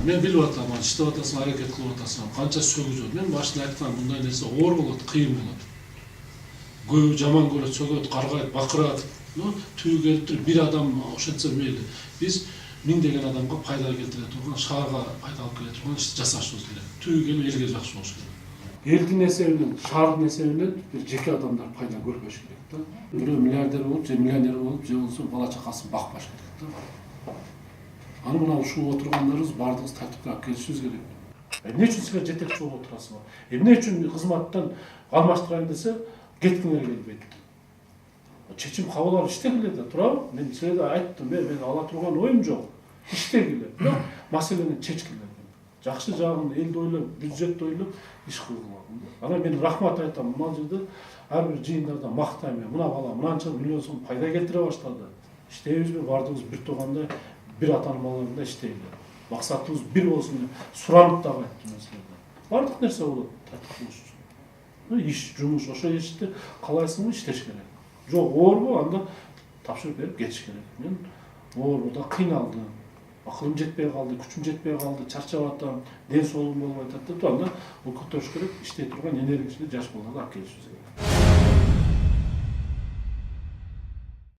мен билип атам, иштеп атасың, аракет кылып атасың, канча сөгүзөт. Мен башында айткам, мындай нерсе оор болот, кыйын болот. Көбү жаман көрөт, сөгөт, каргайт, бакырат. Түбү келип туруп бир адам ошентсе мейли. Биз миңдеген адамга пайда келтире турган, шаарга пайда алып келе турган ишти жасашыбыз керек. Түбү келип элге жакшы болуш керек. Элдин эсебинен, шаардын эсебинен бир жеке адамдар пайда көрбөш керек да. Бирөө миллиардер болуп, же миллионер болуп, же болбосо бала чакасын бакпаш керек да. Аны мына ушул отургандарыбыз баардыгыбыз тартипке алып келишибиз керек. Эмне үчүн силер жетекчи болуп отурасыздар? Эмне үчүн кызматтан алмаштырайын десе, кеткиңер келбейт? Чечим кабыл алып иштегиле да, туурабы? Мен силерге айттым, мен ала турган оюм жок. Иштегиле. Бирок маселени чечкиле. Жакшы жагын элди ойлоп, бюджетти ойлоп иш кылгыла. Анан мен рахмат айтам, мына жерде ар бир жыйындарда мактайм. Мына бала мынанча миллион сом пайда келтире баштады. Иштейбизби, бардыгыбыз бир туугандай, бир ата-аналарында иштейли. Максатыбыз бир болсун деп суранып дагы айттым мен силерге. Бардык нерсе болот тартип кылыш үчүн. Иш, жумуш, ошо ишти каалайсыңбы иштеш керек. Жок, оорбу, анда тапшырып берип кетиш керек. Мен оорбуда кыйналдым. Акылым жетпей калды, күчүм жетпей калды, чарчап атам, ден соолугум болбой атат деп анда бул көтөрүш керек, иштей турган энергичный жаш балдарга алып келишибиз керек.